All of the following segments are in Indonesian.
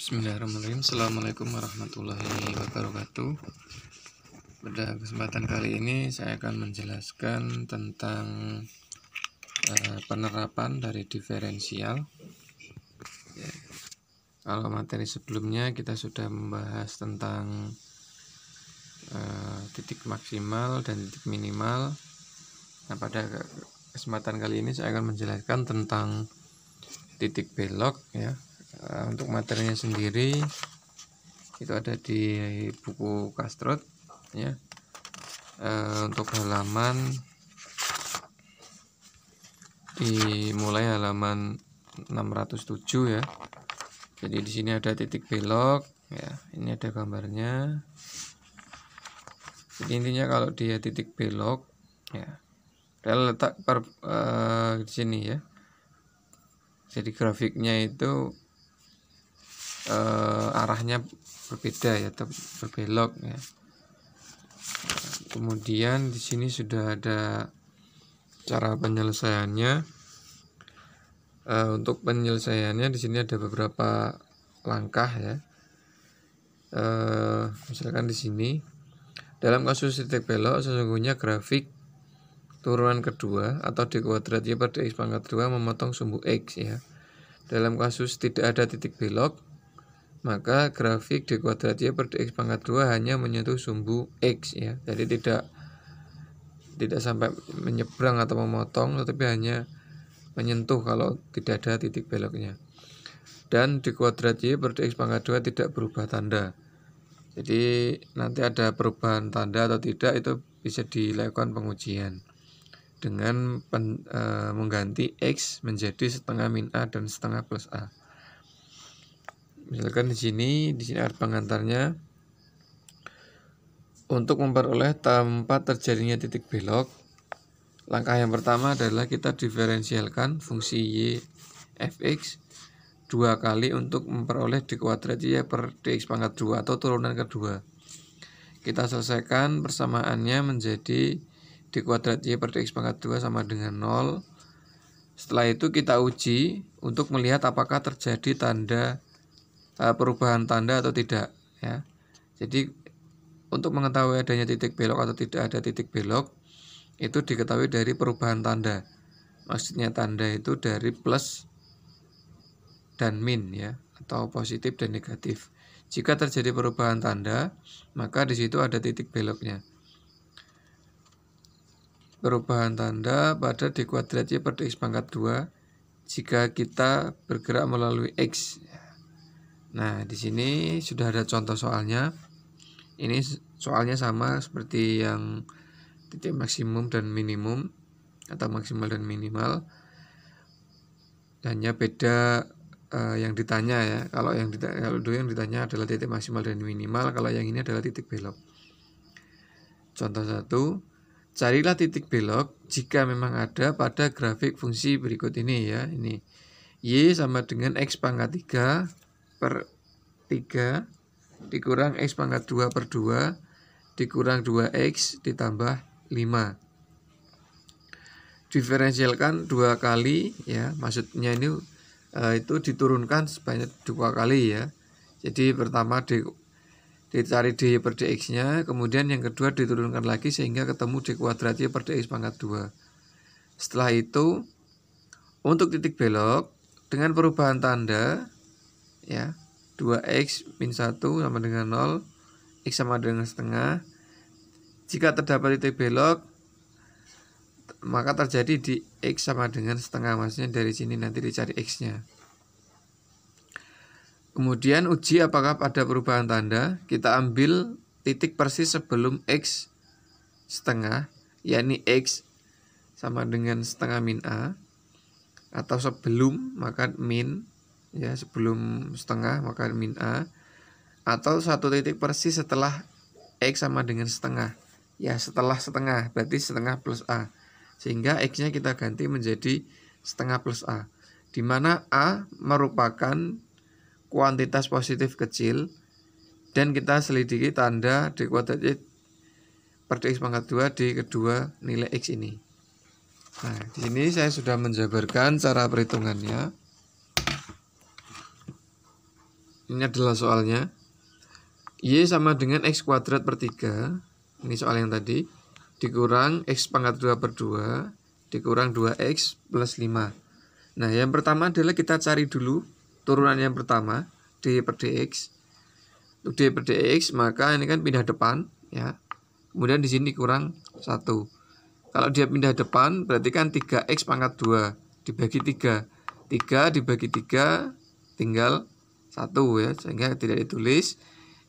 Bismillahirrahmanirrahim. Assalamualaikum warahmatullahi wabarakatuh. Pada kesempatan kali ini saya akan menjelaskan tentang penerapan dari diferensial. Kalau materi sebelumnya kita sudah membahas tentang titik maksimal dan titik minimal. Nah, pada kesempatan kali ini saya akan menjelaskan tentang titik belok ya. Untuk materinya sendiri itu ada di buku Kastrot ya. Untuk halaman dimulai halaman 607 ya. Jadi di sini ada titik belok ya. Ini ada gambarnya. Jadi intinya kalau dia titik belok ya, saya letak di sini ya. Jadi grafiknya itu arahnya berbeda ya, atau berbelok ya. Kemudian di sini sudah ada cara penyelesaiannya. Untuk penyelesaiannya di sini ada beberapa langkah ya. Misalkan di sini dalam kasus titik belok sesungguhnya grafik turunan kedua atau d kuadrat y per dx pangkat 2 memotong sumbu x ya. Dalam kasus tidak ada titik belok, maka grafik d kuadrat y per dx pangkat 2 hanya menyentuh sumbu x ya. Jadi tidak sampai menyeberang atau memotong, tetapi hanya menyentuh kalau tidak ada titik beloknya. Dan d kuadrat y per dx pangkat 2 tidak berubah tanda. Jadi nanti ada perubahan tanda atau tidak itu bisa dilakukan pengujian dengan mengganti x menjadi setengah min a dan setengah plus a. Misalkan di sini ada pengantarnya. Untuk memperoleh tempat terjadinya titik belok, langkah yang pertama adalah kita diferensialkan fungsi y fx 2 kali untuk memperoleh d kuadrat y per dx pangkat 2 atau turunan kedua. Kita selesaikan persamaannya menjadi d kuadrat y per dx pangkat 2 sama dengan 0. Setelah itu kita uji untuk melihat apakah terjadi perubahan tanda atau tidak ya. Jadi untuk mengetahui adanya titik belok atau tidak ada titik belok itu diketahui dari perubahan tanda. Maksudnya tanda itu dari plus dan min ya, atau positif dan negatif. Jika terjadi perubahan tanda, maka di situ ada titik beloknya. Perubahan tanda pada d kuadrat y per dx pangkat 2 jika kita bergerak melalui x. Nah, di sini sudah ada contoh soalnya. Ini soalnya sama seperti yang titik maksimum dan minimum atau maksimal dan minimal. Hanya beda yang ditanya ya. Kalau dulu yang ditanya adalah titik maksimal dan minimal, kalau yang ini adalah titik belok. Contoh 1, carilah titik belok jika memang ada pada grafik fungsi berikut ini ya. Ini y sama dengan x pangkat 3 per 3 dikurang x pangkat 2 per 2 dikurang 2x ditambah 5. Diferensialkan 2 kali ya, maksudnya ini itu diturunkan sebanyak 2 kali ya. Jadi pertama dicari d per dx nya, kemudian yang kedua diturunkan lagi sehingga ketemu d kuadrat y per dx pangkat 2. Setelah itu untuk titik belok dengan perubahan tanda ya, 2x min 1 sama dengan 0, x sama dengan setengah. Jika terdapat titik belok, maka terjadi di x sama dengan setengah. Maksudnya dari sini nanti dicari x nya. Kemudian uji apakah ada perubahan tanda. Kita ambil titik persis sebelum x setengah, yakni x sama dengan setengah min a, atau sebelum maka min ya, sebelum setengah maka min a, atau satu titik persis setelah x sama dengan setengah ya, setelah setengah berarti setengah plus a, sehingga x nya kita ganti menjadi setengah plus a, di mana a merupakan kuantitas positif kecil dan kita selidiki tanda d kuadrat y per dx pangkat 2 di kedua nilai x ini. Nah, di sini saya sudah menjabarkan cara perhitungannya. Ini adalah soalnya. Y sama dengan X kuadrat per 3. Ini soal yang tadi. Dikurang X pangkat 2 per 2. Dikurang 2X plus 5. Nah, yang pertama adalah kita cari dulu turunan yang pertama, dy per dx. Untuk dy per dx, maka ini kan pindah depan, ya. Kemudian di sini kurang 1. Kalau dia pindah depan, berarti kan 3x pangkat 2 dibagi 3. 3 dibagi 3 tinggal 1, ya, sehingga tidak ditulis.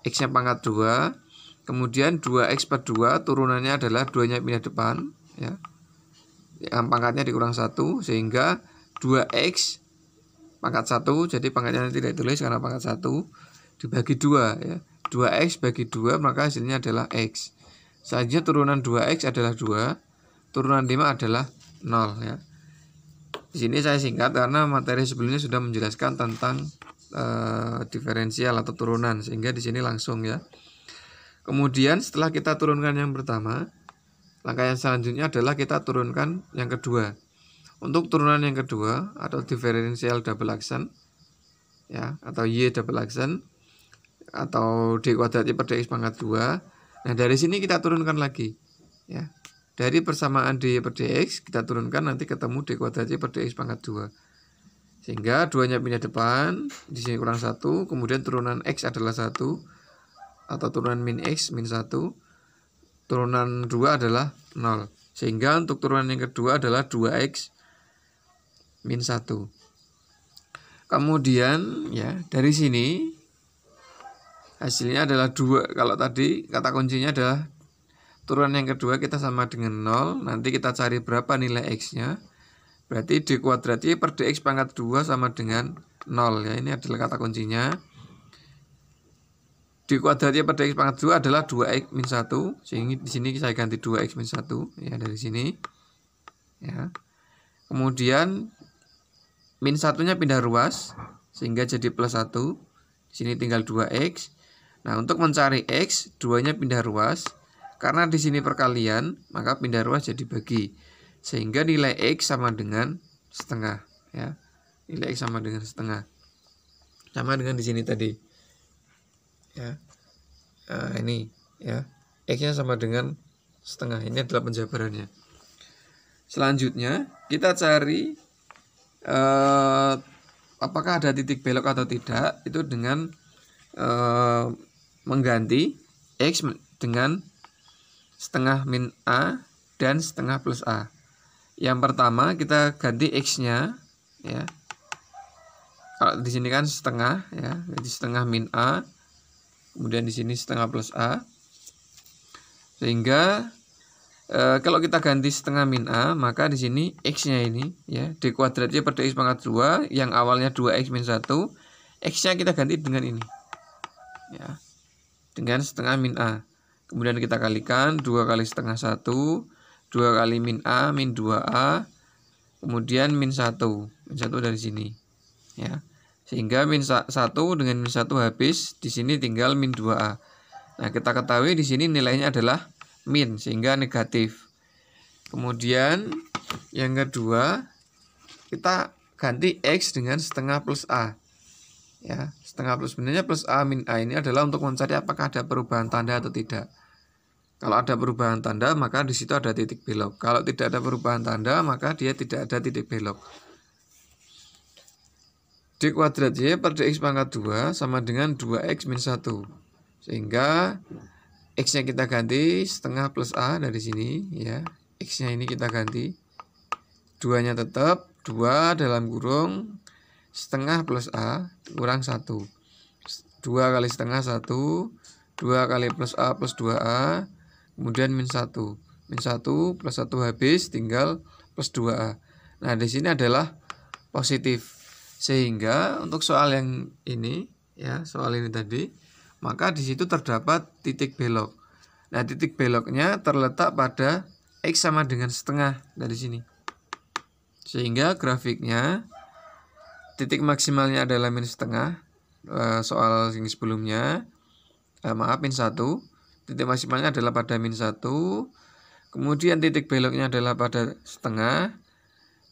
X-nya pangkat 2. Kemudian 2x per 2 turunannya adalah 2-nya pindah depan, ya. Yang pangkatnya dikurang 1, sehingga 2x pangkat 1, jadi pangkatnya tidak ditulis karena pangkat 1 dibagi 2, ya. 2x bagi 2, maka hasilnya adalah x. Selanjutnya turunan 2x adalah 2, turunan 5 adalah 0, ya. Di sini saya singkat karena materi sebelumnya sudah menjelaskan tentang diferensial atau turunan, sehingga di sini langsung, ya. Kemudian setelah kita turunkan yang pertama, langkah yang selanjutnya adalah kita turunkan yang kedua. Untuk turunan yang kedua atau diferensial double action, ya, atau y double action atau d kuadrat per dx pangkat 2. Nah, dari sini kita turunkan lagi, ya. Dari persamaan dy per dx kita turunkan, nanti ketemu d kuadrat per dx pangkat 2. Sehingga 2-nya pindah depan, di sini kurang 1, kemudian turunan x adalah 1 atau turunan min x min 1. Turunan 2 adalah 0. Sehingga untuk turunan yang kedua adalah 2x min 1. Kemudian, ya, dari sini hasilnya adalah 2. Kalau tadi kata kuncinya adalah turunan yang kedua kita sama dengan 0. Nanti kita cari berapa nilai x-nya. Berarti d kuadrat y per dx pangkat 2 sama dengan 0, ya. Ini adalah kata kuncinya. D kuadrat y per dx pangkat 2 adalah 2x min 1. Sehingga di sini saya ganti 2x min 1, ya, dari sini. Ya. Kemudian min 1-nya pindah ruas sehingga jadi plus 1. Di sini tinggal 2x. Nah, untuk mencari x, 2-nya pindah ruas. Karena di sini perkalian, maka pindah ruas jadi bagi. Sehingga nilai x sama dengan setengah, ya. Nilai x sama dengan setengah. Sama dengan di sini tadi. Ya. Nah, ini, ya. X-nya sama dengan setengah. Ini adalah penjabarannya. Selanjutnya, kita cari apakah ada titik belok atau tidak, itu dengan mengganti x dengan setengah min a dan setengah plus a. Yang pertama kita ganti x-nya, ya. Kalau di sini kan setengah, ya, jadi setengah min a, kemudian di sini setengah plus a. Sehingga kalau kita ganti setengah min a, maka di sini x-nya ini, ya, d kuadrat y per dx pangkat 2 yang awalnya 2x min 1, x-nya kita ganti dengan ini, ya, dengan setengah min a. Kemudian kita kalikan 2 kali setengah 1, 2 kali min a min 2a, kemudian min 1 dari sini, ya. Sehingga min 1 dengan min 1 habis, di sini tinggal min 2a. Nah, kita ketahui di sini nilainya adalah min, sehingga negatif. Kemudian yang kedua, kita ganti x dengan setengah plus a, ya. Setengah plus, sebenarnya plus a min a ini adalah untuk mencari apakah ada perubahan tanda atau tidak. Kalau ada perubahan tanda, maka di situ ada titik belok. Kalau tidak ada perubahan tanda, maka dia tidak ada titik belok. D kuadrat y per dx pangkat 2 sama dengan 2x min 1. Sehingga x-nya kita ganti setengah plus a dari sini, ya. X-nya ini kita ganti. 2-nya tetap 2 dalam kurung setengah plus a kurang 1. 2 kali setengah 1, 2 kali plus a plus 2a, kemudian min 1. Min 1 plus 1 habis, tinggal plus 2a. Nah, di sini adalah positif. Sehingga untuk soal yang ini, ya, soal ini tadi, maka di situ terdapat titik belok. Nah, titik beloknya terletak pada x sama dengan setengah dari sini. Sehingga grafiknya titik maksimalnya adalah min setengah. Soal yang sebelumnya, maaf, min 1. Titik maksimalnya adalah pada min 1. Kemudian titik beloknya adalah pada setengah.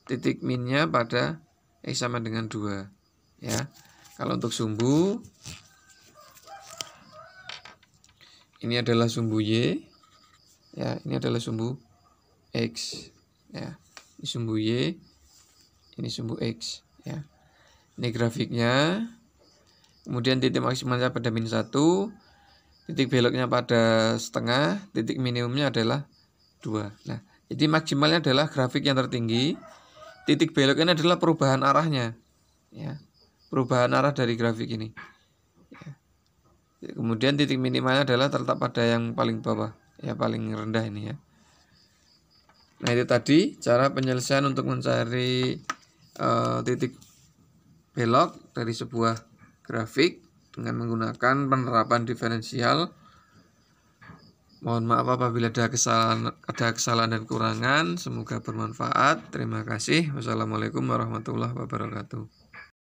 Titik minnya pada x sama dengan 2, ya. Kalau untuk sumbu ini adalah sumbu Y, ya, ini adalah sumbu X, ya, ini sumbu Y, ini sumbu X, ya. Ini grafiknya. Kemudian titik maksimalnya pada -1, titik beloknya pada setengah, titik minimumnya adalah 2. Nah, jadi maksimalnya adalah grafik yang tertinggi, titik beloknya adalah perubahan arahnya, ya, perubahan arah dari grafik ini. Ya. Kemudian titik minimalnya adalah terletak pada yang paling bawah, ya, paling rendah ini, ya. Nah, itu tadi cara penyelesaian untuk mencari titik belok dari sebuah grafik dengan menggunakan penerapan diferensial. Mohon maaf apabila ada kesalahan dan kekurangan. Semoga bermanfaat. Terima kasih. Wassalamualaikum warahmatullahi wabarakatuh.